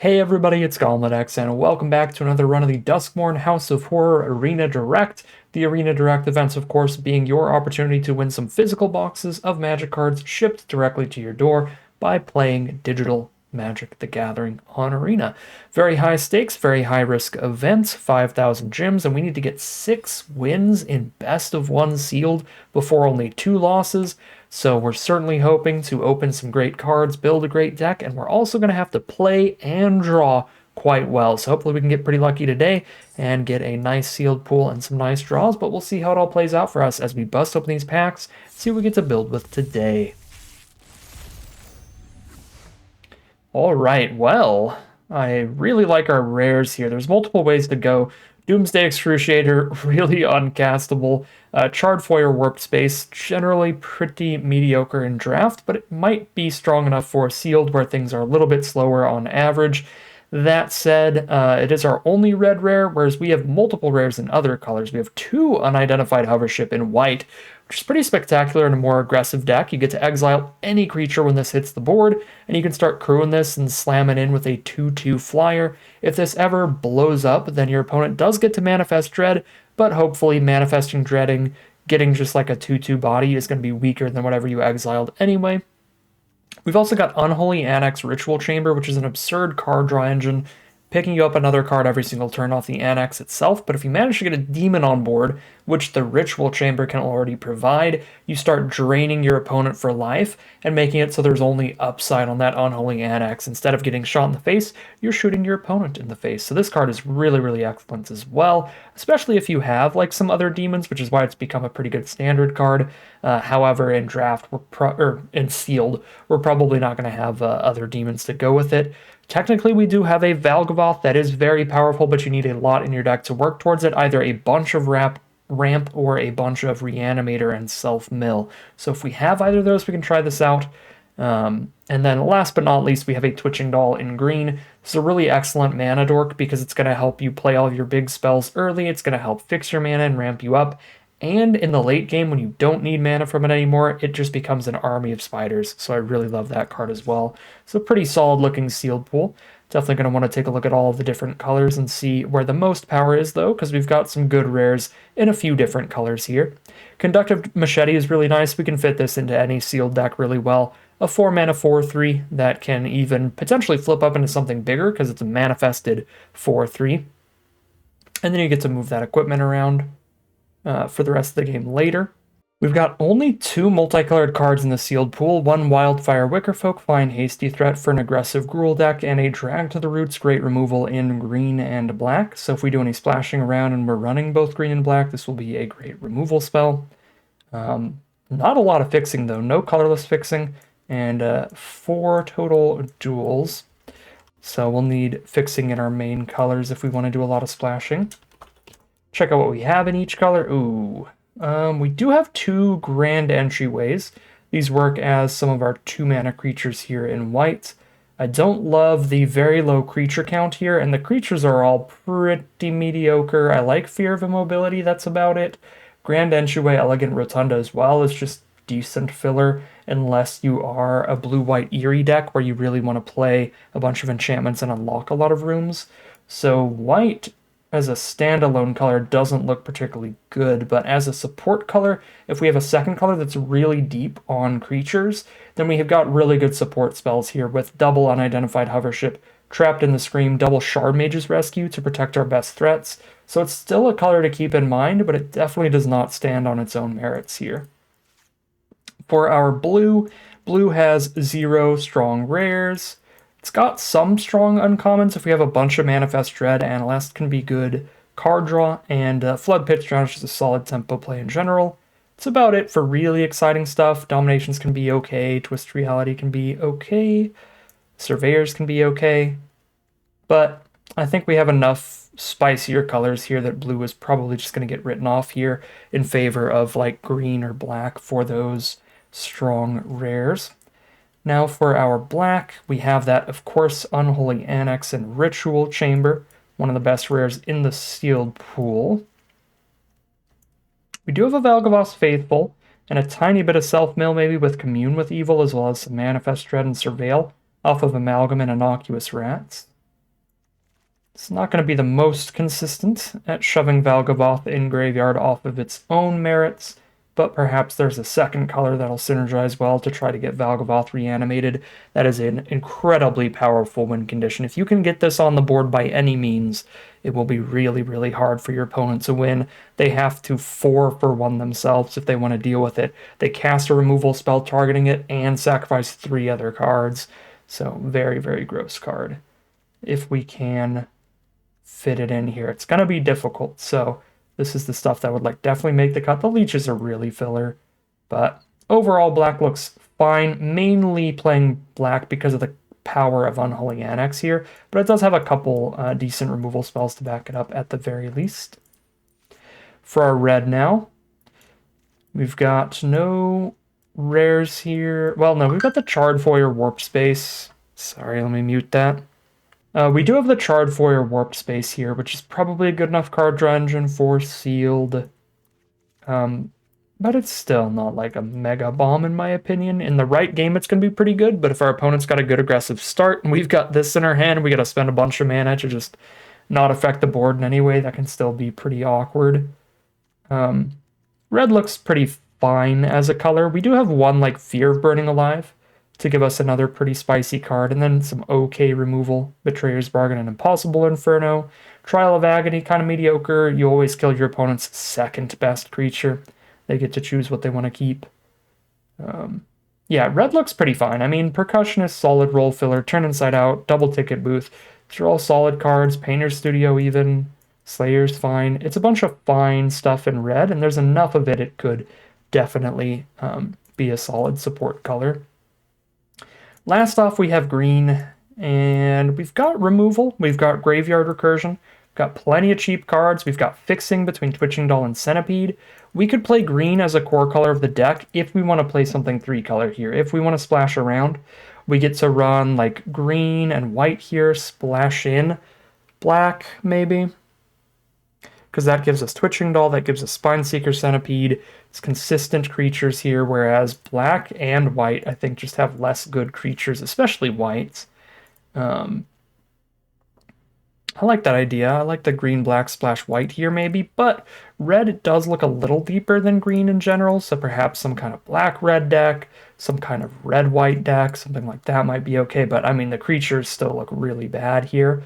Hey everybody, it's X, and welcome back to another run of the Duskmourn House of Horror Arena Direct. The Arena Direct events, of course, being your opportunity to win some physical boxes of Magic cards shipped directly to your door by playing digital Magic the Gathering on Arena. Very high stakes, very high risk events, 5,000 gems, and we need to get 6 wins in best of 1 sealed before only 2 losses. So we're certainly hoping to open some great cards, build a great deck, and we're also going to have to play and draw quite well. So hopefully we can get pretty lucky today and get a nice sealed pool and some nice draws, but we'll see how it all plays out for us as we bust open these packs, see what we get to build with today. All right, well, I really like our rares here. There's multiple ways to go. Doomsday Excruciator, really uncastable. Charred Foyer Warped Space, generally pretty mediocre in draft, but it might be strong enough for sealed where things are a little bit slower on average. That said, it is our only red rare, whereas we have multiple rares in other colors. We have 2 Unidentified Hovership in white, which is pretty spectacular in a more aggressive deck. You get to exile any creature when this hits the board, and you can start crewing this and slam it in with a 2/2 flyer. If this ever blows up, then your opponent does get to Manifest Dread, but hopefully Manifesting Dreading, getting just like a 2/2 body is going to be weaker than whatever you exiled anyway. We've also got Unholy Annex Ritual Chamber, which is an absurd card draw engine, picking you up another card every single turn off the Annex itself, but if you manage to get a demon on board, which the Ritual Chamber can already provide, you start draining your opponent for life and making it so there's only upside on that Unholy Annex. Instead of getting shot in the face, you're shooting your opponent in the face. So this card is really, really excellent as well, especially if you have like some other demons, which is why it's become a pretty good standard card. However, in draft, or in sealed, we're probably not going to have other demons to go with it. Technically, we do have a Valgavoth that is very powerful, but you need a lot in your deck to work towards it, either a bunch of ramp or a bunch of Reanimator and Self-Mill. So if we have either of those, we can try this out. And then last but not least, we have a Twitching Doll in green. This is a really excellent mana dork because it's going to help you play all of your big spells early. It's going to help fix your mana and ramp you up. And in the late game, when you don't need mana from it anymore, it just becomes an army of spiders. So I really love that card as well. So pretty solid looking sealed pool. Definitely going to want to take a look at all of the different colors and see where the most power is, though, because we've got some good rares in a few different colors here. Conductive Machete is really nice. We can fit this into any sealed deck really well. A 4-mana 4/3 that can even potentially flip up into something bigger because it's a manifested 4/3. And then you get to move that equipment around for the rest of the game later. We've got only 2 multicolored cards in the sealed pool, 1 Wildfire Wickerfolk, fine Hasty Threat for an aggressive Gruul deck, and a Drag to the Roots Great Removal in green and black. So if we do any splashing around and we're running both green and black, this will be a great removal spell. Not a lot of fixing though, no colorless fixing, and 4 total duels. So we'll need fixing in our main colors if we want to do a lot of splashing. Check out what we have in each color. Ooh. We do have 2 grand entryways. These work as some of our 2-mana creatures here in white. I don't love the very low creature count here, and the creatures are all pretty mediocre. I like Fear of Immobility, that's about it. Grand Entryway, Elegant Rotunda as well is just decent filler, unless you are a blue-white Eerie deck where you really want to play a bunch of enchantments and unlock a lot of rooms. So white as a standalone color doesn't look particularly good, but as a support color, if we have a second color that's really deep on creatures, then we have got really good support spells here with double Unidentified Hovership, Trapped in the Scream, double Shard Mage's Rescue to protect our best threats. So it's still a color to keep in mind, but it definitely does not stand on its own merits here. For our blue, blue has 0 strong rares. It's got some strong uncommons. If we have a bunch of Manifest Dread, Analyst can be good card draw, and Flood Pitch Drown is just a solid tempo play in general. It's about it for really exciting stuff. Dominations can be okay, Twist Reality can be okay, Surveyors can be okay, but I think we have enough spicier colors here that blue is probably just going to get written off here in favor of like green or black for those strong rares. Now for our black, we have that, of course, Unholy Annex and Ritual Chamber, one of the best rares in the sealed pool. We do have a Valgavoth's Faithful, and a tiny bit of Self-Mill maybe with Commune with Evil, as well as some Manifest Dread and Surveil off of Amalgam and Innocuous Rats. It's not going to be the most consistent at shoving Valgavoth in graveyard off of its own merits, but perhaps there's a second color that'll synergize well to try to get Valgavoth reanimated. That is an incredibly powerful win condition. If you can get this on the board by any means, it will be really, really hard for your opponent to win. They have to 4-for-1 themselves if they want to deal with it. They cast a removal spell targeting it and sacrifice 3 other cards. So very, very gross card. If we can fit it in here, it's going to be difficult. So this is the stuff that would like definitely make the cut. The leeches are really filler, but overall black looks fine, mainly playing black because of the power of Unholy Annex here, but it does have a couple decent removal spells to back it up at the very least. For our red now, we've got no rares here. Well, no, we've got the Charred Foyer Warp Space. Sorry, let me mute that. We do have the Charred Foyer Warped Space here, which is probably a good enough card draw engine for sealed. But it's still not like a mega bomb in my opinion. In the right game, it's going to be pretty good, but if our opponent's got a good aggressive start and we've got this in our hand, we got to spend a bunch of mana to just not affect the board in any way, that can still be pretty awkward. Red looks pretty fine as a color. We do have one like Fear of Burning Alive to give us another pretty spicy card, and then some okay removal. Betrayer's Bargain and Impossible Inferno. Trial of Agony, kind of mediocre. You always kill your opponent's second best creature. They get to choose what they want to keep. Yeah, red looks pretty fine. I mean, Percussionist, solid role filler, Turn Inside Out, Double Ticket Booth. These are all solid cards. Painter's Studio even. Slayer's fine. It's a bunch of fine stuff in red, and there's enough of it, it could definitely be a solid support color. Last off, we have green, and we've got removal. We've got Graveyard Recursion. We've got plenty of cheap cards. We've got Fixing between Twitching Doll and Centipede. We could play green as a core color of the deck if we want to play something 3-color here. If we want to splash around, we get to run like green and white here, splash in black maybe, because that gives us Twitching Doll, that gives us Spineseeker Centipede. It's consistent creatures here, whereas black and white, I think, just have less good creatures, especially whites. I like that idea. I like the green-black splash white here, maybe, but red does look a little deeper than green in general, so perhaps some kind of black-red deck, some kind of red-white deck, something like that might be okay, but I mean, the creatures still look really bad here.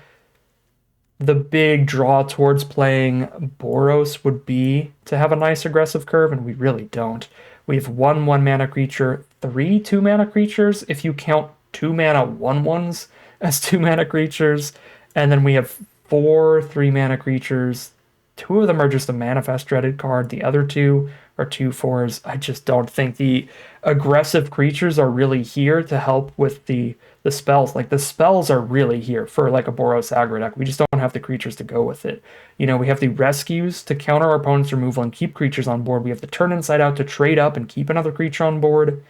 The big draw towards playing Boros would be to have a nice aggressive curve, and we really don't. We have 1 1-mana creature, 3 2-mana creatures, if you count 2-mana 1/1s as 2-mana creatures, and then we have 4 3-mana creatures. 2 of them are just a Manifest Dreaded card, the other 2 are 2/4s. I just don't think the aggressive creatures are really here to help with the spells. Like, the spells are really here for like a Boros aggro deck. We just don't have the creatures to go with it. You know, we have the rescues to counter our opponent's removal and keep creatures on board. We have the Turn Inside Out to trade up and keep another creature on board.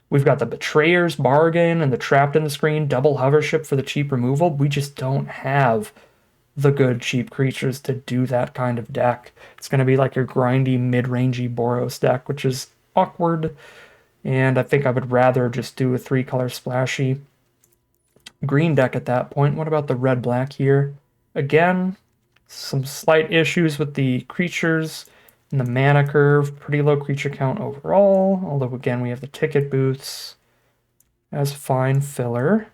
We've got the Betrayer's Bargain and the Trapped in the Screen double hovership for the cheap removal. We just don't have the good cheap creatures to do that kind of deck. It's going to be like your grindy, mid-rangey Boros deck, which is awkward. And I think I would rather just do a 3-color splashy green deck at that point. What about the red-black here? Again, some slight issues with the creatures and the mana curve. Pretty low creature count overall, although again we have the ticket booths as fine filler.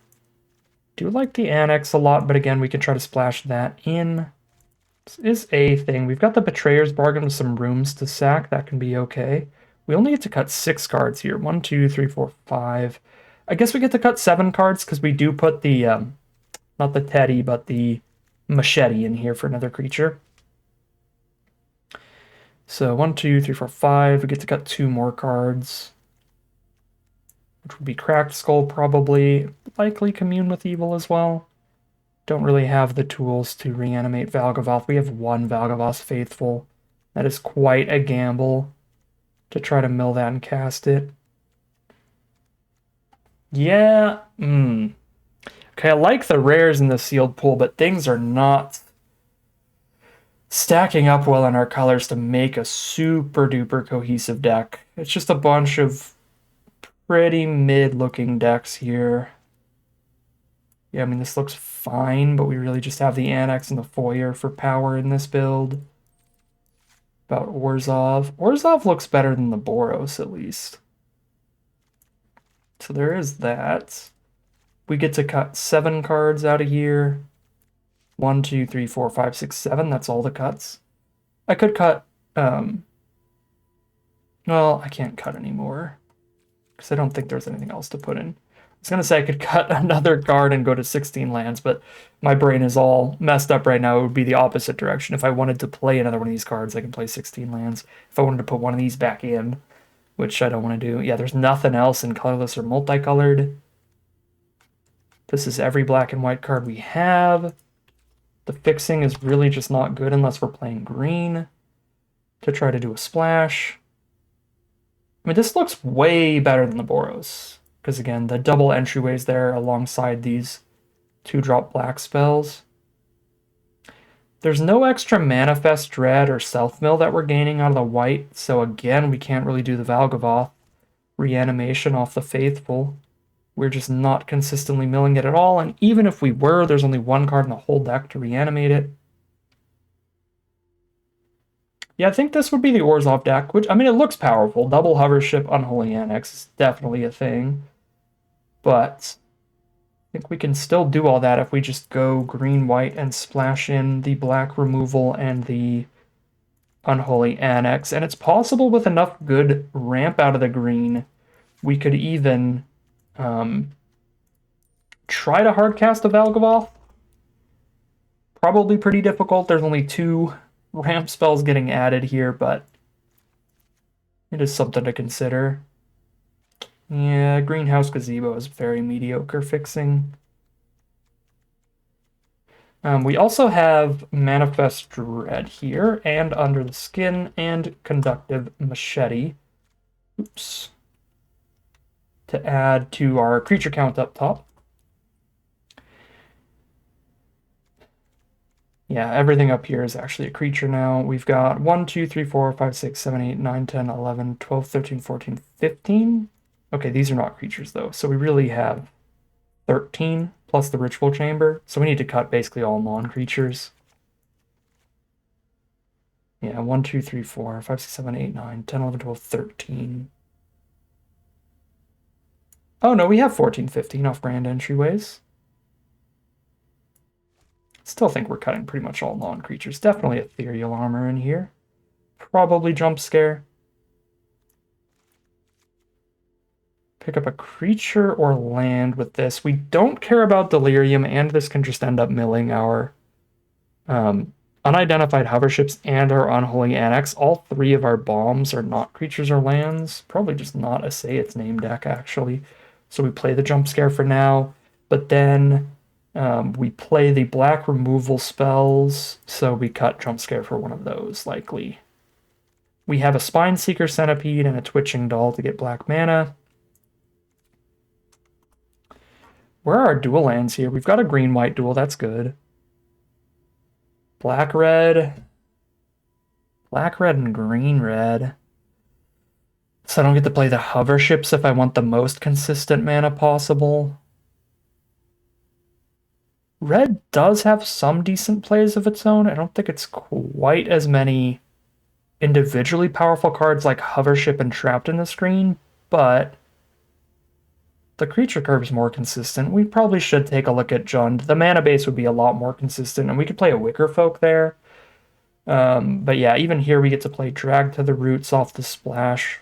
Do like the Annex a lot, but again we can try to splash that in. This is a thing. We've got the Betrayer's Bargain with some rooms to sack. That can be okay. We only get to cut 6 cards here. 1, 2, 3, 4, 5. I guess we get to cut 7 cards because we do put the, not the Teddy, but the Machete in here for another creature. So 1, 2, 3, 4, 5. We get to cut 2 more cards, which would be Cracked Skull probably. Likely Commune with Evil as well. Don't really have the tools to reanimate Valgavoth. We have 1 Valgavoth Faithful. That is quite a gamble to try to mill that and cast it. Yeah, Okay, I like the rares in the sealed pool, but things are not stacking up well in our colors to make a super duper cohesive deck. It's just a bunch of pretty mid-looking decks here. Yeah, I mean, this looks fine, but we really just have the Annex and the Foyer for power in this build. About Orzhov. Orzhov looks better than the Boros, at least. So there is that. We get to cut 7 cards out of here. 1, 2, 3, 4, 5, 6, 7. That's all the cuts. I could cut, well, I can't cut anymore. Because I don't think there's anything else to put in. I was going to say I could cut another card and go to 16 lands, but my brain is all messed up right now. It would be the opposite direction. If I wanted to play another one of these cards, I can play 16 lands. If I wanted to put one of these back in, which I don't want to do. Yeah, there's nothing else in colorless or multicolored. This is every black and white card we have. The fixing is really just not good unless we're playing green to try to do a splash. I mean, this looks way better than the Boros. Because again, the double entryways there alongside these 2-drop black spells. There's no extra Manifest Dread or Self-Mill that we're gaining out of the white, so again, we can't really do the Valgavoth reanimation off the Faithful. We're just not consistently milling it at all, and even if we were, there's only 1 card in the whole deck to reanimate it. Yeah, I think this would be the Orzhov deck, which, I mean, it looks powerful. Double Hovership, Unholy Annex is definitely a thing. But I think we can still do all that if we just go green-white and splash in the black removal and the Unholy Annex. And it's possible with enough good ramp out of the green, we could even try to hardcast a Valgavoth. Probably pretty difficult. There's only 2 ramp spells getting added here, but it is something to consider. Yeah, Greenhouse Gazebo is very mediocre fixing. We also have Manifest Dread here, and Under the Skin, and Conductive Machete. Oops. To add to our creature count up top. Yeah, everything up here is actually a creature now. We've got 1, 2, 3, 4, 5, 6, 7, 8, 9, 10, 11, 12, 13, 14, 15. Okay, these are not creatures, though. So we really have 13 plus the Ritual Chamber. So we need to cut basically all non-creatures. Yeah, 1, 2, 3, 4, 5, 6, 7, 8, 9, 10, 11, 12, 13. Oh, no, we have 14, 15 off Grand Entryways. Still think we're cutting pretty much all non-creatures. Definitely Ethereal Armor in here. Probably Jump Scare. Pick up a creature or land with this. We don't care about Delirium, and this can just end up milling our unidentified hoverships and our Unholy Annex. All 3 of our bombs are not creatures or lands. Probably just not a Say Its Name deck, actually. So we play the Jump Scare for now, but then we play the black removal spells, so we cut Jump Scare for one of those, likely. We have a Spine Seeker Centipede and a Twitching Doll to get black mana. Where are our dual lands here? We've got a green-white dual, that's good. Black-red. Black-red and green-red. So I don't get to play the hoverships if I want the most consistent mana possible. Red does have some decent plays of its own. I don't think it's quite as many individually powerful cards like Hovership and Trapped in the Screen, but the creature curve is more consistent. We probably should take a look at Jund. The mana base would be a lot more consistent, and we could play a Wicker Folk there. But yeah, even here we get to play Drag to the Roots off the splash,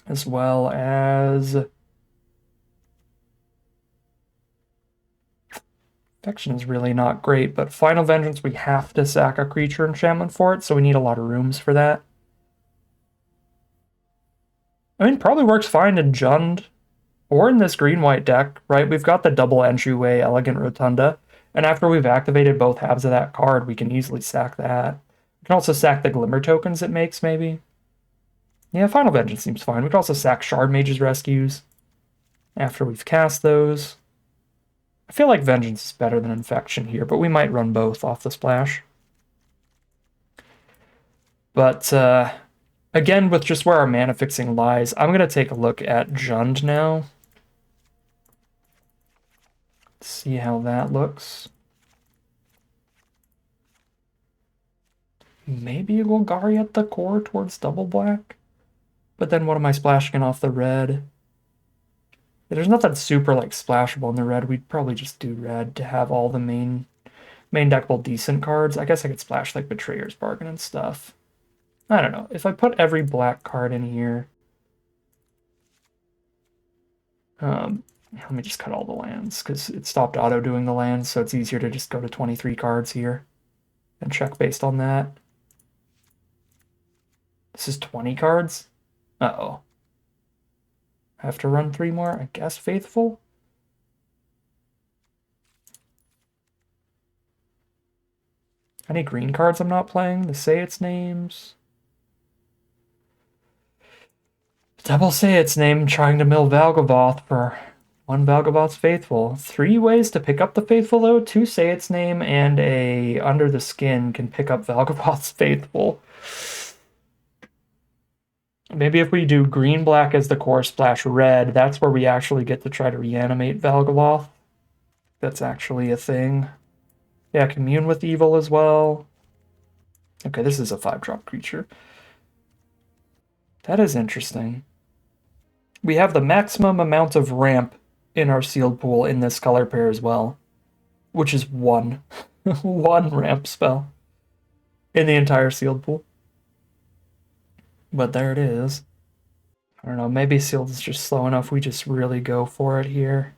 as well as Affection is really not great, but Final Vengeance, we have to sack a creature enchantment for it, so we need a lot of rooms for that. I mean, probably works fine in Jund or in this green-white deck, right? We've got the double entryway Elegant Rotunda, and after we've activated both halves of that card, we can easily sack that. We can also sack the Glimmer tokens it makes, maybe. Yeah, Final Vengeance seems fine. We can also sack Shard Mage's Rescues after we've cast those. I feel like Vengeance is better than Infection here, but we might run both off the splash. But, again, with just where our mana fixing lies, I'm going to take a look at Jund now. Let's see how that looks. Maybe a Golgari at the core towards double black. But then what am I splashing off the red? There's nothing super like splashable in the red. We'd probably just do red to have all the main deckable decent cards. I guess I could splash like Betrayer's Bargain and stuff. I don't know. If I put every black card in here, let me just cut all the lands because it stopped auto doing the lands, so it's easier to just go to 23 cards here and check based on that. This is 20 cards? Uh-oh. I have to run 3 more? I guess Faithful? Any green cards I'm not playing to say its names? Double say its name, trying to mill Valgavoth for 1 Valgavoth's Faithful. 3 ways to pick up the Faithful, though. 2 say its name, and a Under the Skin can pick up Valgavoth's Faithful. Maybe if we do green-black as the core, splash red, that's where we actually get to try to reanimate Valgavoth. That's actually a thing. Yeah, Commune with Evil as well. Okay, this is a 5-drop creature. That is interesting. We have the maximum amount of ramp in our sealed pool in this color pair as well, which is 1. 1 ramp spell in the entire sealed pool. But there it is. I don't know, maybe sealed is just slow enough. We just really go for it here.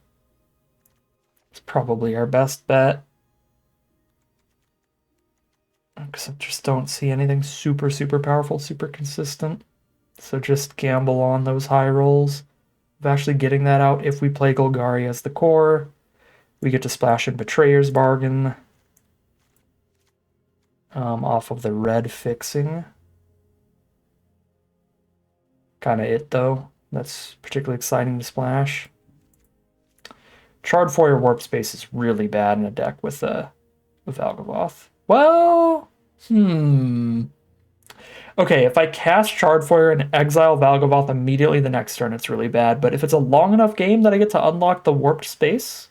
It's probably our best bet. Because I just don't see anything super, super powerful, super consistent. So just gamble on those high rolls of actually getting that out. If we play Golgari as the core, we get to splash in Betrayer's Bargain off of the red fixing. Kind of it, though. That's particularly exciting to splash. Charred Foyer Warp Space is really bad in a deck with Valgavoth. Well, Okay, if I cast Charred Foyer and exile Valgavoth immediately the next turn, it's really bad. But if it's a long enough game that I get to unlock the Warped Space,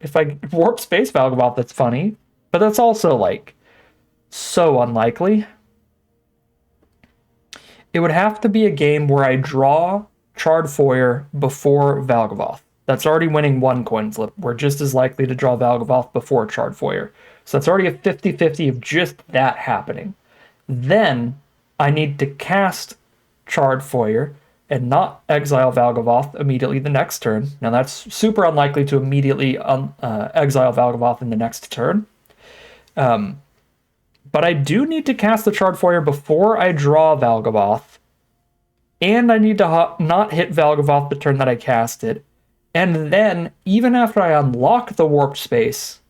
if I Warp Space Valgavoth, that's funny. But that's also, like, so unlikely. It would have to be a game where I draw Charred Foyer before Valgavoth. That's already winning 1 coin flip. We're just as likely to draw Valgavoth before Charred Foyer. So that's already a 50-50 of just that happening. Then I need to cast Charred Foyer and not exile Valgavoth immediately the next turn. Now that's super unlikely to immediately exile Valgavoth in the next turn. But I do need to cast the Charred Foyer before I draw Valgavoth. And I need to not hit Valgavoth the turn that I cast it. And then, even after I unlock the Warped Space,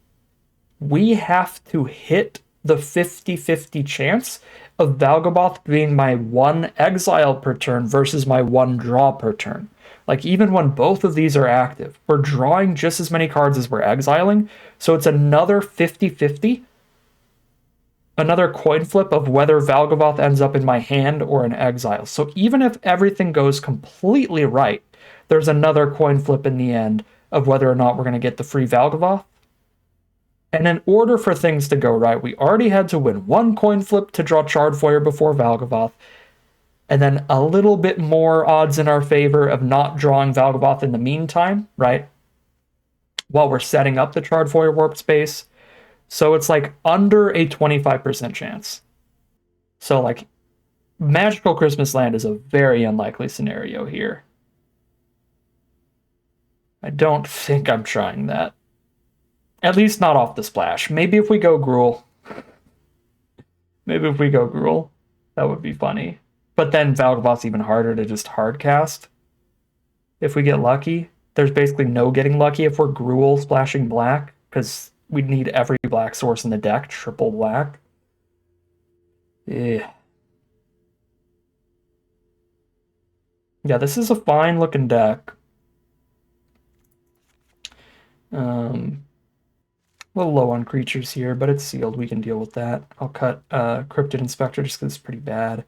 we have to hit the 50-50 chance of Valgavoth being my 1 exile per turn versus my 1 draw per turn. Like, even when both of these are active, we're drawing just as many cards as we're exiling, so it's another 50-50, another coin flip of whether Valgavoth ends up in my hand or in exile. So even if everything goes completely right, there's another coin flip in the end of whether or not we're going to get the free Valgavoth. And in order for things to go right, we already had to win 1 coin flip to draw Charred Foyer before Valgavoth, and then a little bit more odds in our favor of not drawing Valgavoth in the meantime, right? While we're setting up the Charred Foyer Warped Space. So it's like under a 25% chance. So like Magical Christmas Land is a very unlikely scenario here. I don't think I'm trying that. At least not off the splash. Maybe if we go Gruul. Maybe if we go Gruul. That would be funny. But then Valgavoth's even harder to just hard cast. If we get lucky. There's basically no getting lucky if we're Gruul splashing black. Because we'd need every black source in the deck. Triple black. Yeah. Yeah, this is a fine looking deck. A little low on creatures here, but it's sealed. We can deal with that. I'll cut Cryptid Inspector just because it's pretty bad.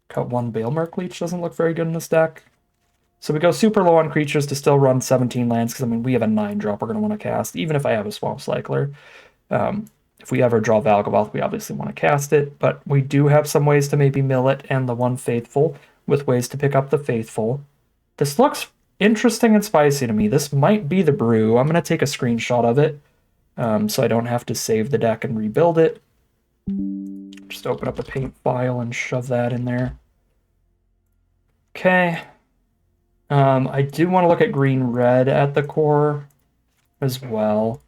Cut 1 Balemerk Leech doesn't look very good in this deck. So we go super low on creatures to still run 17 lands, because I mean, we have a 9-drop we're going to want to cast, even if I have a Swamp Cycler. If we ever draw Valgaboth, we obviously want to cast it, but we do have some ways to maybe mill it and the one Faithful, with ways to pick up the Faithful. This looks interesting and spicy to me. This might be the brew. I'm going to take a screenshot of it, so I don't have to save the deck and rebuild it. Just open up a paint file and shove that in there. Okay. I do want to look at green-red at the core as well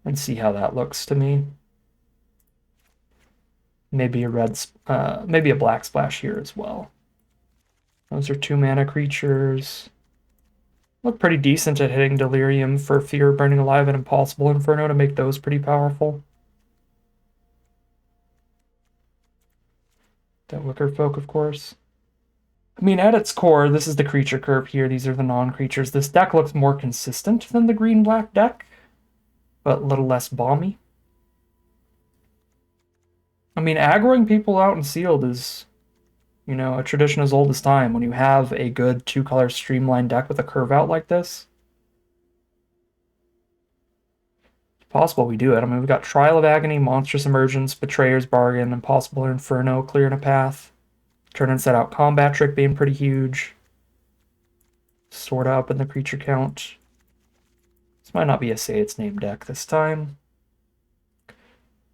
and see how that looks to me. Maybe maybe a black splash here as well. Those are 2-mana creatures. Look pretty decent at hitting Delirium for Fear, Burning Alive, and Impossible Inferno to make those pretty powerful. That Wicker Folk, of course. I mean, at its core, this is the creature curve here. These are the non-creatures. This deck looks more consistent than the green-black deck, but a little less bomby. I mean, aggroing people out in sealed is, you know, a tradition as old as time. When you have a good 2-color streamlined deck with a curve out like this, it's possible we do it. I mean, we've got Trial of Agony, Monstrous Emergence, Betrayer's Bargain, Impossible Inferno, Clearing a Path, Turn and Set Out Combat Trick being pretty huge. Sort up in the creature count. This might not be a Say Its Name deck this time.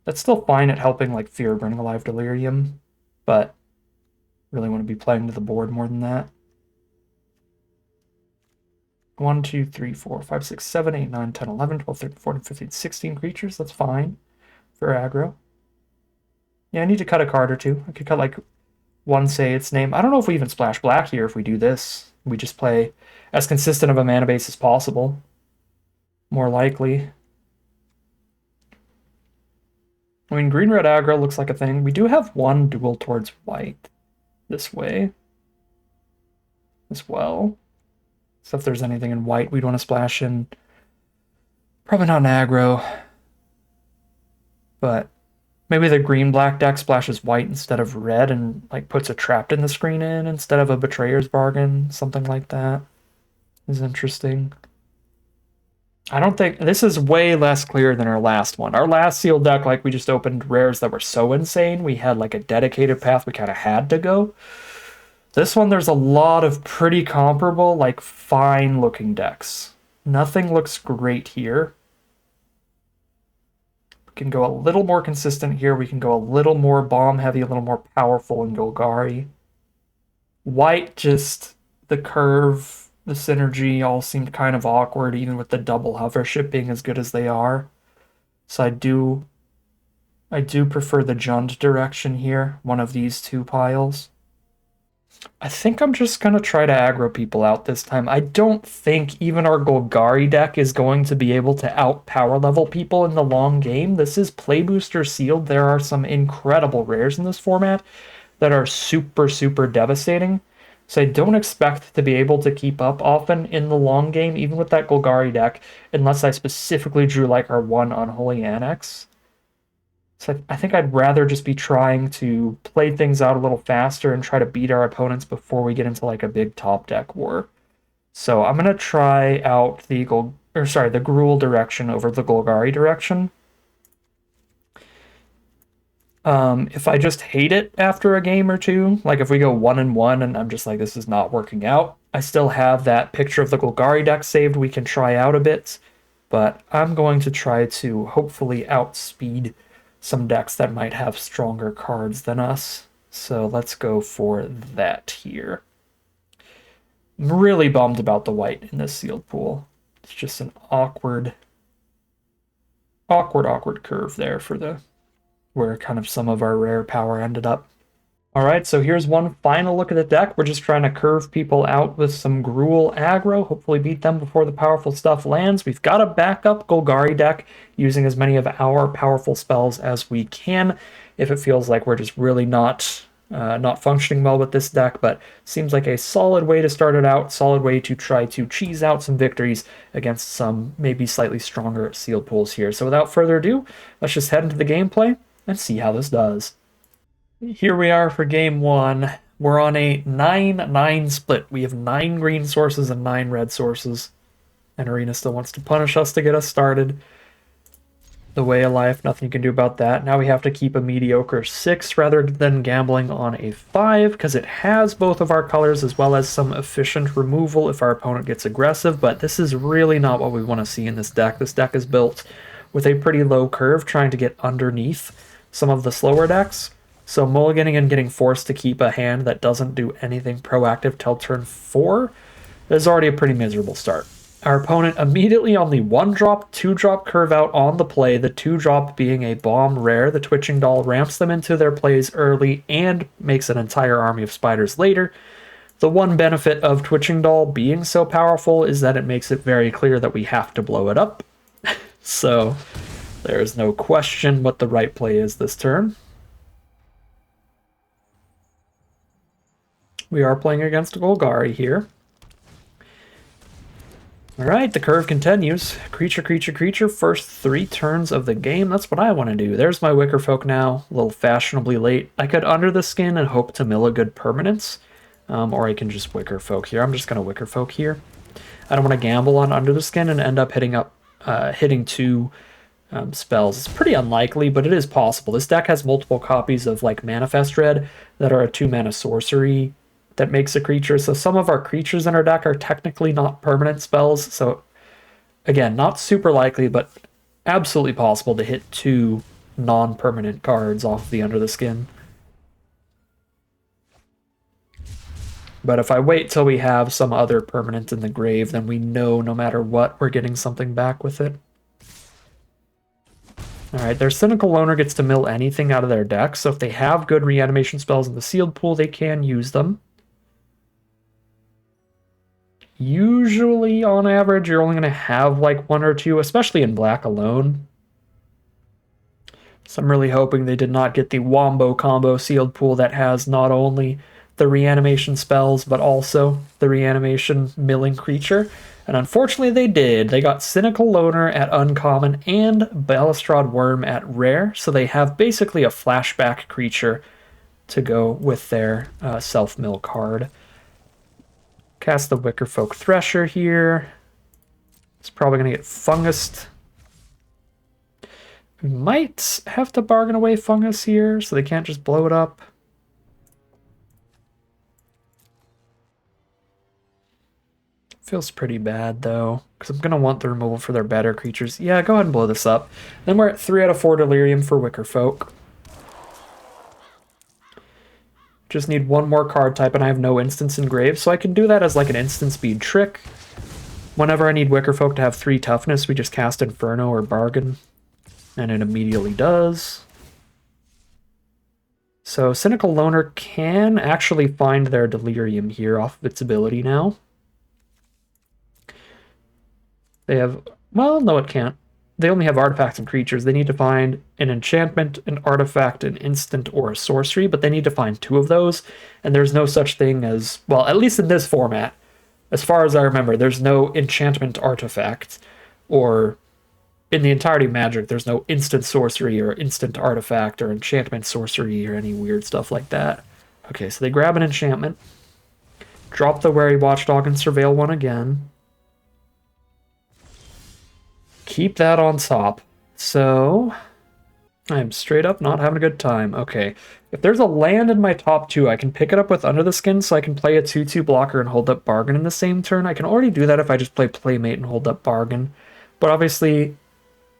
That's still fine at helping like Fear, Burning Alive, Delirium, but really want to be playing to the board more than that. 1, 2, 3, 4, 5, 6, 7, 8, 9, 10, 11, 12, 13, 14, 15, 16 creatures. That's fine for aggro. Yeah, I need to cut a card or two. I could cut like one Say Its Name. I don't know if we even splash black here if we do this. We just play as consistent of a mana base as possible. More likely. I mean, green-red aggro looks like a thing. We do have one duel towards white this way as well. So if there's anything in white we'd want to splash in. Probably not an aggro. But maybe the green-black deck splashes white instead of red and like puts a Trapped in the Screen in instead of a Betrayer's Bargain. Something like that is interesting. I don't think this is way less clear than our last one. Our last sealed deck, like, we just opened rares that were so insane. We had like a dedicated path we kind of had to go. This one, there's a lot of pretty comparable, like, fine looking decks. Nothing looks great here. We can go a little more consistent here. We can go a little more bomb heavy, a little more powerful in Golgari. White, just the curve, the synergy all seemed kind of awkward, even with the double hovership being as good as they are. So I do prefer the Jund direction here, one of these two piles. I think I'm just going to try to aggro people out this time. I don't think even our Golgari deck is going to be able to out-power level people in the long game. This is Play Booster sealed. There are some incredible rares in this format that are super, super devastating. So I don't expect to be able to keep up often in the long game, even with that Golgari deck, unless I specifically drew like our one Unholy Annex. So I think I'd rather just be trying to play things out a little faster and try to beat our opponents before we get into like a big top deck war. So I'm gonna try out the Gruul direction over the Golgari direction. If I just hate it after a game or two, like if we go 1-1 and I'm just like, this is not working out, I still have that picture of the Golgari deck saved we can try out a bit, but I'm going to try to hopefully outspeed some decks that might have stronger cards than us. So let's go for that here. I'm really bummed about the white in this sealed pool. It's just an awkward curve there for where kind of some of our rare power ended up. All right, so here's one final look at the deck. We're just trying to curve people out with some Gruul aggro, hopefully beat them before the powerful stuff lands. We've got a backup Golgari deck using as many of our powerful spells as we can if it feels like we're just really not functioning well with this deck, but seems like a solid way to start it out, solid way to try to cheese out some victories against some maybe slightly stronger sealed pools here. So without further ado, let's just head into the gameplay and see how this does. Here we are for game one. We're on a 9-9 split. We have 9 green sources and 9 red sources. And Arena still wants to punish us to get us started. The way of life, nothing you can do about that. Now we have to keep a mediocre 6 rather than gambling on a 5, because it has both of our colors as well as some efficient removal if our opponent gets aggressive, but this is really not what we want to see in this deck. This deck is built with a pretty low curve, trying to get underneath some of the slower decks. So mulliganing and getting forced to keep a hand that doesn't do anything proactive till turn 4 is already a pretty miserable start. Our opponent immediately on the 1-drop, 2-drop curve out on the play, the 2-drop being a bomb rare. The Twitching Doll ramps them into their plays early and makes an entire army of spiders later. The one benefit of Twitching Doll being so powerful is that it makes it very clear that we have to blow it up. So there is no question what the right play is this turn. We are playing against Golgari here. Alright, the curve continues. Creature, creature, creature. First 3 turns of the game. That's what I want to do. There's my Wicker Folk now. A little fashionably late. I could Under the Skin and hope to mill a good permanence. Or I can just Wicker Folk here. I'm just going to Wicker Folk here. I don't want to gamble on Under the Skin and end up hitting 2 spells. It's pretty unlikely, but it is possible. This deck has multiple copies of like Manifest Red that are a 2-mana sorcery that makes a creature. So some of our creatures in our deck are technically not permanent spells. So again, not super likely, but absolutely possible to hit 2 non-permanent cards off the Under the Skin. But if I wait till we have some other permanent in the grave, then we know no matter what, we're getting something back with it. Alright, their Cynical Loner gets to mill anything out of their deck, so if they have good reanimation spells in the sealed pool, they can use them. Usually, on average, you're only going to have like 1 or 2, especially in black alone. So I'm really hoping they did not get the Wombo combo sealed pool that has not only the reanimation spells, but also the reanimation milling creature. And unfortunately they did. They got Cynical Loner at uncommon and Balustrade Worm at rare, so they have basically a flashback creature to go with their self-mill card. Cast the Wicker Folk Thresher here. It's probably going to get fungused. We might have to bargain away fungus here, so they can't just blow it up. Feels pretty bad, though, because I'm going to want the removal for their better creatures. Yeah, go ahead and blow this up. Then we're at 3 out of 4 Delirium for Wicker Folk. Just need 1 more card type, and I have no instants in grave, so I can do that as like an instant speed trick. Whenever I need Wicker Folk to have 3 toughness, we just cast Inferno or Bargain, and it immediately does. So Cynical Loner can actually find their Delirium here off of its ability now. They have... well, no it can't. They only have artifacts and creatures. They need to find an enchantment, an artifact, an instant, or a sorcery, but they need to find 2 of those, and there's no such thing as... well, at least in this format, as far as I remember, there's no enchantment artifact, or in the entirety of Magic, there's no instant sorcery or instant artifact or enchantment sorcery or any weird stuff like that. Okay, so they grab an enchantment, drop the Wary Watchdog and Surveil 1 again. Keep that on top. So I'm straight up not having a good time. Okay, if there's a land in my top 2, I can pick it up with Under the Skin, so I can play a 2/2 blocker and hold up Bargain in the same turn. I can already do that if I just play Playmate and hold up Bargain. But obviously,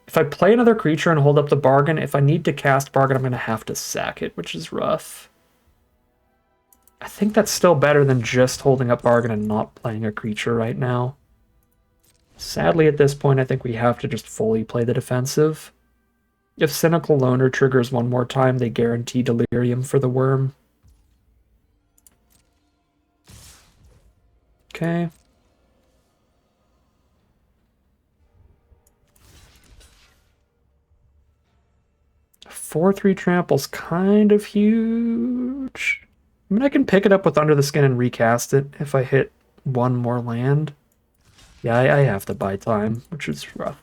if I play another creature and hold up the Bargain, if I need to cast Bargain, I'm going to have to sack it, which is rough. I think that's still better than just holding up Bargain and not playing a creature right now. Sadly, at this point, I think we have to just fully play the defensive. If Cynical Loner triggers 1 more time, they guarantee Delirium for the worm. Okay. A 4/3 trample's kind of huge. I mean, I can pick it up with Under the Skin and recast it if I hit 1 more land. Yeah, I have to buy time, which is rough.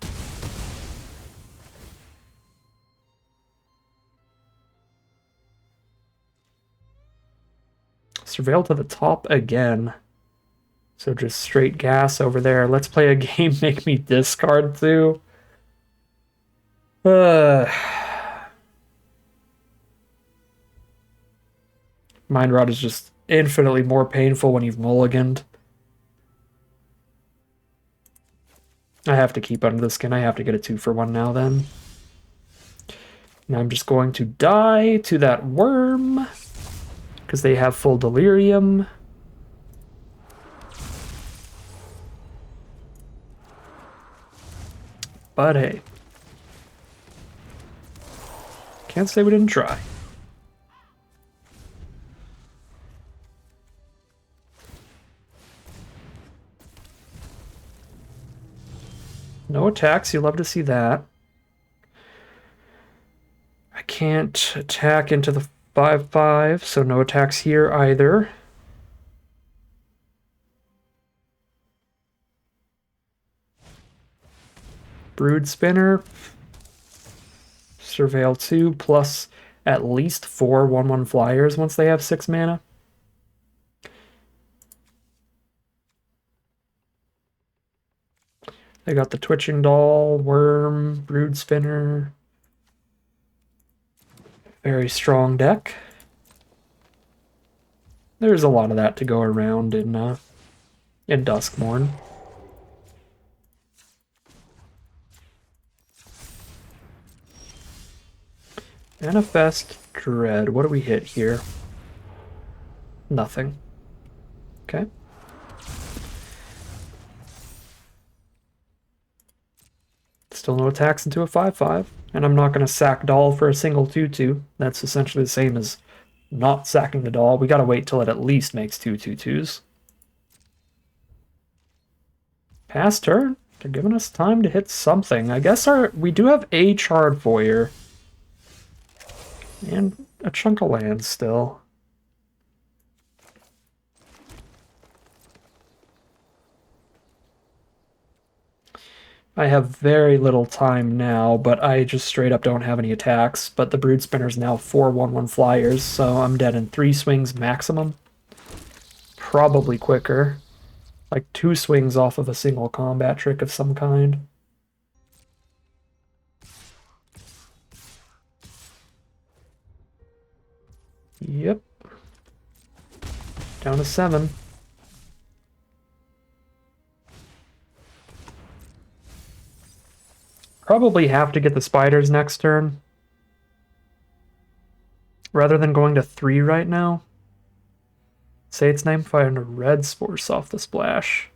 Let's Surveil to the top again. So just straight gas over there. Let's play a game, make me discard too. Mind Rot is just infinitely more painful when you've mulliganed. I have to keep under the skin. I have to get a 2-for-1 now then. And I'm just going to die to that worm because they have full delirium. But hey, can't say we didn't try. No attacks, you love to see that. I can't attack into the 5/5, so no attacks here either. Brood Spinner. Surveil 2 plus at least 4 1/1 flyers once they have 6 mana. They got the Twitching Doll, Worm, Brood Spinner. Very strong deck. There's a lot of that to go around in Duskmourn. Manifest Dread. What do we hit here? Nothing. Okay. Still no attacks into a 5/5. And I'm not going to sack Doll for a single 2/2. That's essentially the same as not sacking the Doll. We got to wait till it at least makes 2 2/2s. Pass turn. They're giving us time to hit something. I guess we do have a Chardfoyer. And a chunk of land still. I have very little time now, but I just straight up don't have any attacks. But the Brood Spinner's now 4 1/1 flyers, so I'm dead in 3 swings maximum. Probably quicker. Like 2 swings off of a single combat trick of some kind. Yep. Down to 7. Probably have to get the spiders next turn. Rather than going to 3 right now. Say its name, find a red Spores off the splash.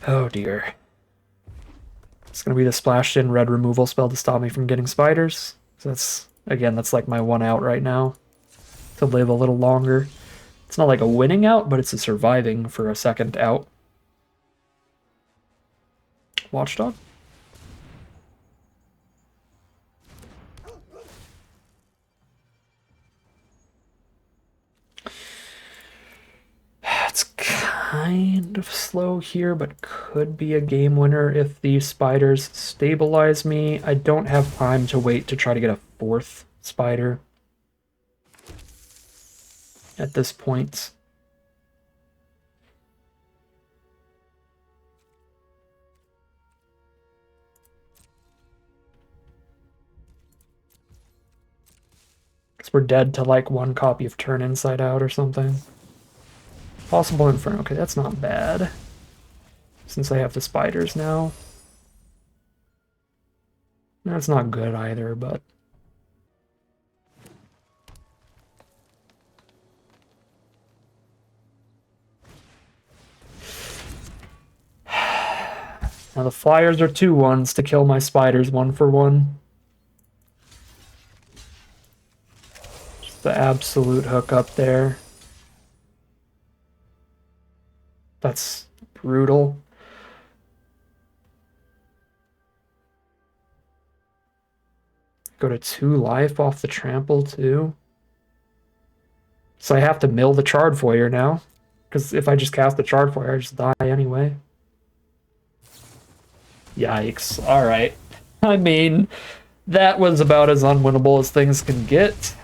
Oh dear. It's going to be the splashed in red removal spell to stop me from getting spiders. So that's like my one out right now. To live a little longer. It's not like a winning out, but it's a surviving for a second out. Watchdog. It's kind of slow here, but could be a game winner if the spiders stabilize me. I don't have time to wait to try to get a 4th spider at this point. Because we're dead to like 1 copy of Turn Inside Out or something. Possible Inferno. Okay, that's not bad. Since I have the spiders now. That's not good either, but... Now the flyers are 2/1s to kill my spiders 1-for-1. Just the absolute hookup there. That's brutal. Go to 2 life off the trample too. So I have to mill the Chardfoyer now. Because if I just cast the Chardfoyer, I just die anyway. Yikes. Alright. I mean, that was about as unwinnable as things can get.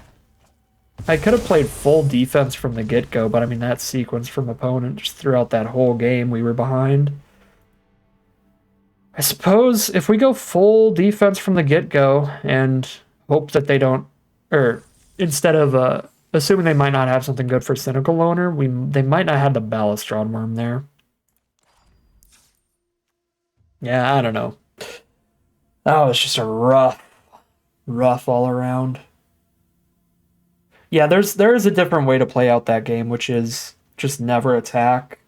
I could have played full defense from the get-go, but I mean, that sequence from opponent just throughout that whole game, we were behind. I suppose if we go full defense from the get-go and hope that they don't, or instead of assuming they might not have something good for Cynical Loner, they might not have the Balustrade Worm there. Yeah, I don't know. That was just a rough all around. Yeah, there is a different way to play out that game, which is just never attack.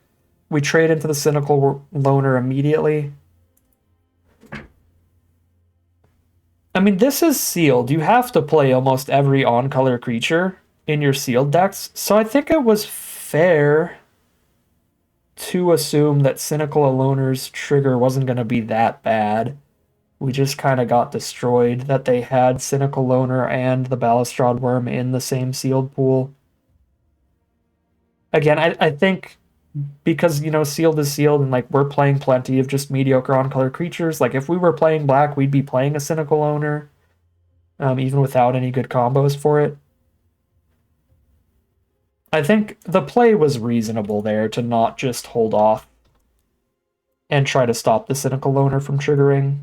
We trade into the Cynical Loner immediately. I mean, this is sealed. You have to play almost every on-color creature in your sealed decks, so I think it was fair to assume that Cynical Loner's trigger wasn't going to be that bad. We just kind of got destroyed that they had Cynical Loner and the Balustrade Worm in the same sealed pool. Again, I think because, you know, sealed is sealed and, like, we're playing plenty of just mediocre on-color creatures. Like, if we were playing black, we'd be playing a Cynical Loner, even without any good combos for it. I think the play was reasonable there to not just hold off and try to stop the Cynical Loner from triggering.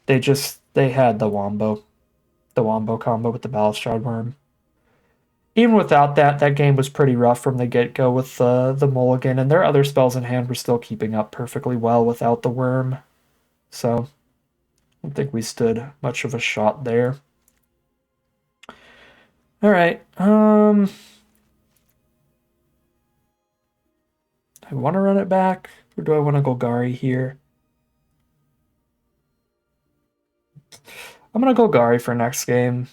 They had the Wombo combo with the Balustrade Worm. Even without that, that game was pretty rough from the get-go with the Mulligan, and their other spells in hand were still keeping up perfectly well without the Worm. So, I don't think we stood much of a shot there. Alright, I want to run it back, or do I want to Golgari here? I'm going to Golgari for next game.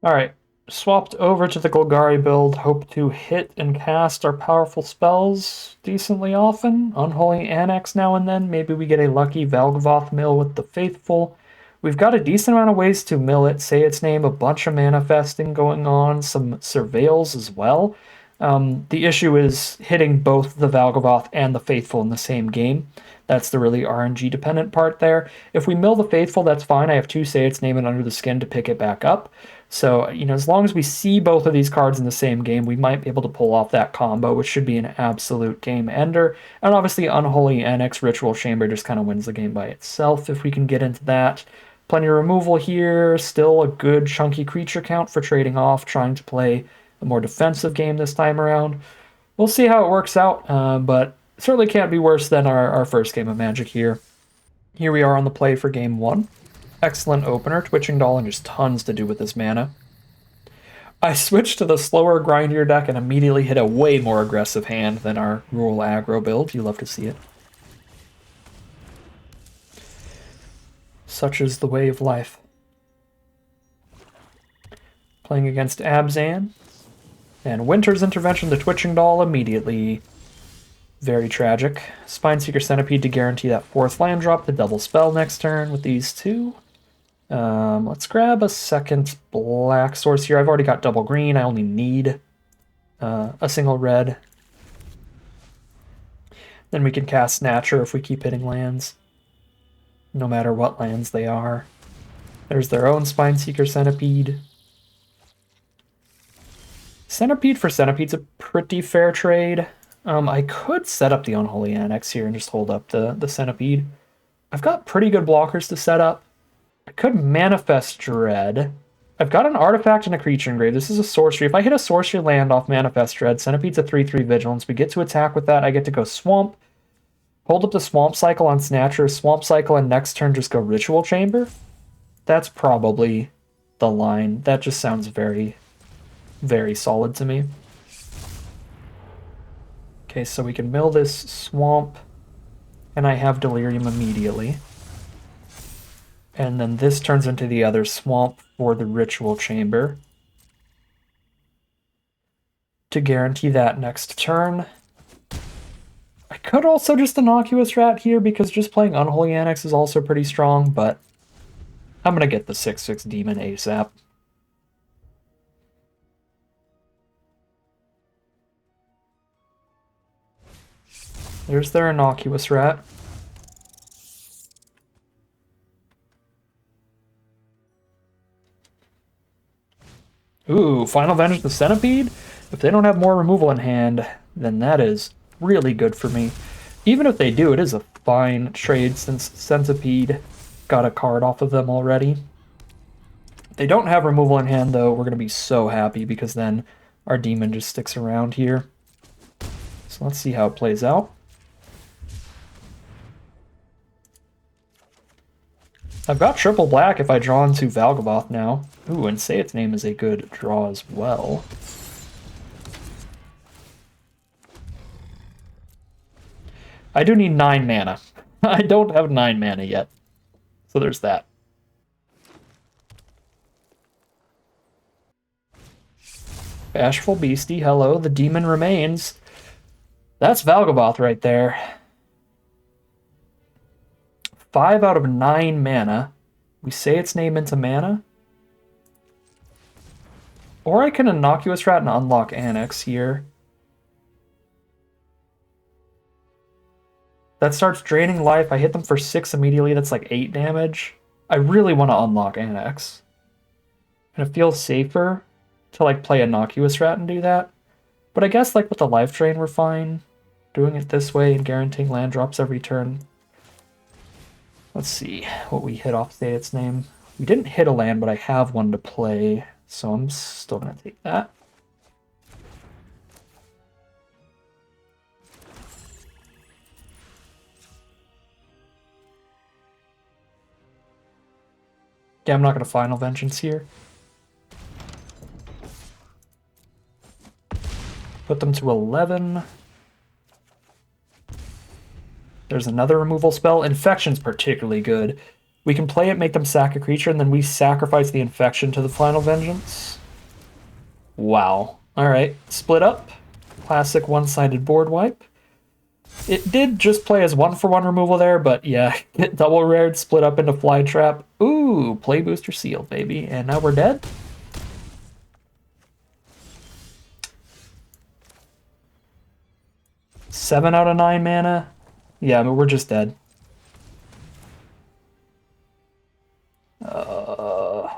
Alright, swapped over to the Golgari build, hope to hit and cast our powerful spells decently often. Unholy Annex now and then, maybe we get a lucky Valgavoth mill with the Faithful. We've got a decent amount of ways to mill it, say its name, a bunch of manifesting going on, some surveils as well. The issue is hitting both the Valgavoth and the Faithful in the same game. That's the really RNG dependent part there. If we mill the Faithful, that's fine. I have two Say Its Name and Under the Skin to pick it back up. So, you know, as long as we see both of these cards in the same game, we might be able to pull off that combo, which should be an absolute game ender. And obviously, Unholy Annex Ritual Chamber just kind of wins the game by itself if we can get into that. Plenty of removal here. Still a good chunky creature count for trading off, trying to play a more defensive game this time around. We'll see how it works out, but certainly can't be worse than our first game of Magic here. Here we are on the play for game one. Excellent opener, Twitching Doll, and just tons to do with this mana. I switched to the slower, grindier deck and immediately hit a way more aggressive hand than our rural aggro build. You love to see it. Such is the way of life. Playing against Abzan. And Winter's Intervention, the Twitching Doll, immediately. Very tragic. Spineseeker Centipede to guarantee that fourth land drop, the double spell next turn with these two. Let's grab a second black source here. I've already got double green. I only need a single red. Then we can cast Snatcher if we keep hitting lands, no matter what lands they are. There's their own Spineseeker Centipede. Centipede for Centipede's a pretty fair trade. I could set up the Unholy Annex here and just hold up the Centipede. I've got pretty good blockers to set up. I could Manifest Dread. I've got an artifact and a creature engraved. This is a sorcery. If I hit a sorcery land off Manifest Dread, Centipede's a 3/3 Vigilance. We get to attack with that. I get to go Swamp. Hold up the Swamp Cycle on Snatcher. Swamp Cycle, and next turn just go Ritual Chamber. That's probably the line. That just sounds very, very solid to me. Okay, so we can mill this Swamp, and I have Delirium immediately. And then this turns into the other Swamp for the Ritual Chamber to guarantee that next turn. I could also just Innocuous Rat here because just playing Unholy Annex is also pretty strong, but I'm going to get the 6/6 Demon ASAP. There's their Innocuous Rat. Ooh, Final Vengeance the Centipede? If they don't have more removal in hand, then that is really good for me. Even if they do, it is a fine trade since Centipede got a card off of them already. If they don't have removal in hand, though, we're going to be so happy because then our demon just sticks around here. So let's see how it plays out. I've got triple black if I draw into Valgavoth now. Ooh, and Say Its Name is a good draw as well. I do need 9 mana. I don't have 9 mana yet. So there's that. Bashful Beastie, hello, the demon remains. That's Valgavoth right there. 5 out of 9 mana. We Say Its Name into mana. Or I can Innocuous Rat and unlock Annex here. That starts draining life. I hit them for 6 immediately. That's like 8 damage. I really want to unlock Annex. And it feels safer to like play Innocuous Rat and do that. But I guess like with the life drain, we're fine doing it this way and guaranteeing land drops every turn. Let's see what we hit off Say Its Name. We didn't hit a land, but I have one to play, so I'm still going to take that. Yeah, I'm not going to Final Vengeance here. Put them to 11. There's another removal spell. Infection's particularly good. We can play it, make them sack a creature, and then we sacrifice the Infection to the Final Vengeance. Wow. Alright, split up. Classic one-sided board wipe. It did just play as 1-for-1 removal there, but yeah, get double rared, split up into Flytrap. Ooh, play booster sealed, baby. And now we're dead? Seven out of 9 mana? Yeah, but we're just dead. I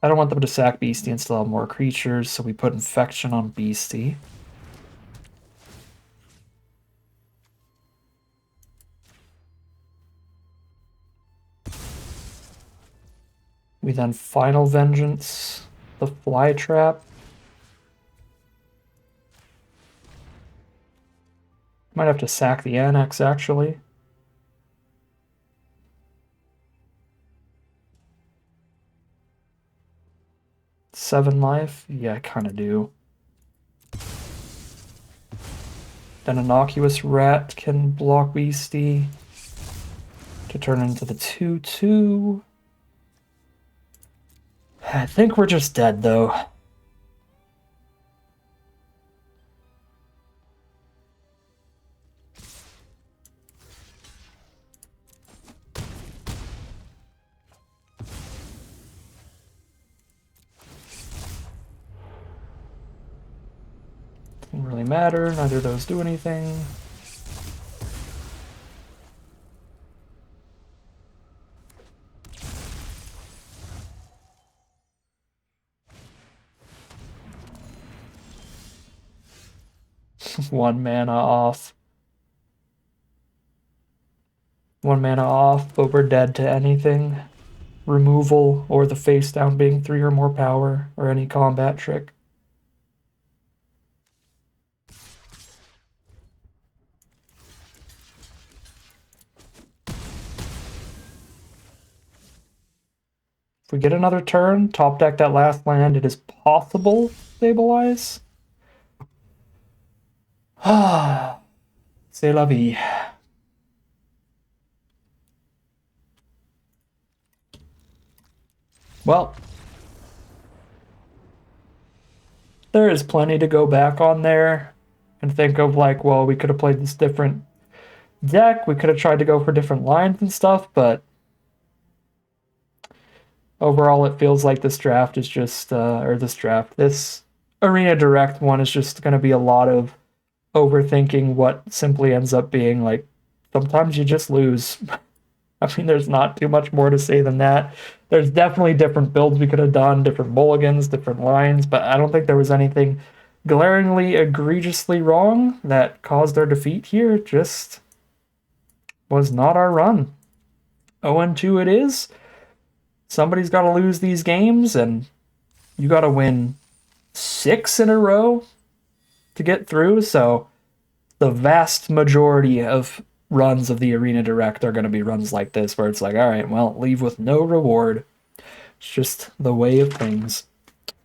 don't want them to sack Beastie and still have more creatures, so we put Infection on Beastie. We then Final Vengeance the Flytrap. Might have to sack the Annex, actually. Seven life? Yeah, I kind of do. Then Innocuous Rat can block Beastie to turn into the 2/2. I think we're just dead, though. Doesn't really matter. Neither of those do anything. One mana off. One mana off, but we're dead to anything. Removal, or the face down being 3 or more power, or any combat trick. If we get another turn, top deck that last land, it is possible stabilize. Ah, c'est la vie. Well, there is plenty to go back on there and think of like, well, we could have played this different deck. We could have tried to go for different lines and stuff, but overall, it feels like this draft is just, this Arena Direct one is just going to be a lot of overthinking what simply ends up being like, sometimes you just lose. I mean, there's not too much more to say than that. There's definitely different builds we could have done, different mulligans, different lines, but I don't think there was anything glaringly, egregiously wrong that caused our defeat here. It just was not our run. 0-2 it is. Somebody's got to lose these games, and you got to win 6 in a row to get through, so the vast majority of runs of the Arena Direct are going to be runs like this, where it's like, all right, well, leave with no reward. It's just the way of things.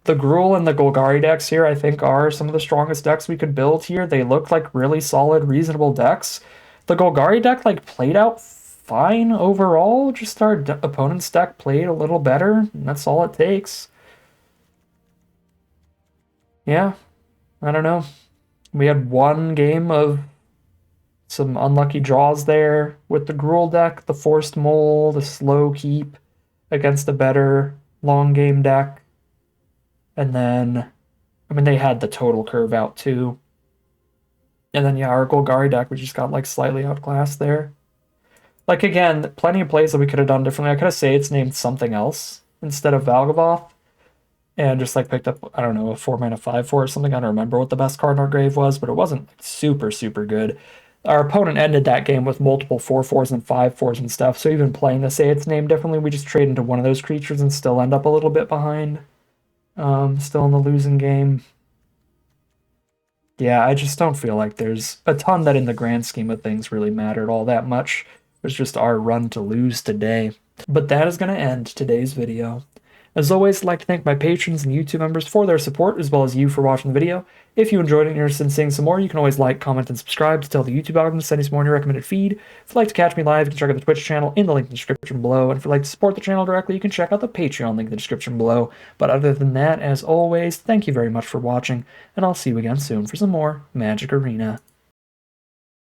The Gruul and the Golgari decks here, I think, are some of the strongest decks we could build here. They look like really solid, reasonable decks. The Golgari deck, like, played out fine overall. Just our opponent's deck played a little better, and that's all it takes. Yeah, I don't know. We had one game of some unlucky draws there with the Gruul deck, the Forced Mole, the Slow Keep against a better long game deck. And then, I mean, they had the total curve out too. And then, yeah, our Golgari deck, we just got like slightly outclassed there. Like, again, plenty of plays that we could have done differently. I could have said it's named something else instead of Valgavoth. And just like picked up, I don't know, a 4-mana 5/4 or something. I don't remember what the best card in our grave was, but it wasn't super, super good. Our opponent ended that game with multiple 4/4s and 5/4s and stuff, so even playing the Say It's Named differently, we just trade into one of those creatures and still end up a little bit behind. Still in the losing game. Yeah, I just don't feel like there's a ton that in the grand scheme of things really mattered all that much. It was just our run to lose today. But that is going to end today's video. As always, I'd like to thank my patrons and YouTube members for their support, as well as you for watching the video. If you enjoyed it and you're interested in seeing some more, you can always like, comment, and subscribe to tell the YouTube algorithm to send you some more in your recommended feed. If you'd like to catch me live, you can check out the Twitch channel in the link in the description below. And if you'd like to support the channel directly, you can check out the Patreon link in the description below. But other than that, as always, thank you very much for watching, and I'll see you again soon for some more Magic Arena.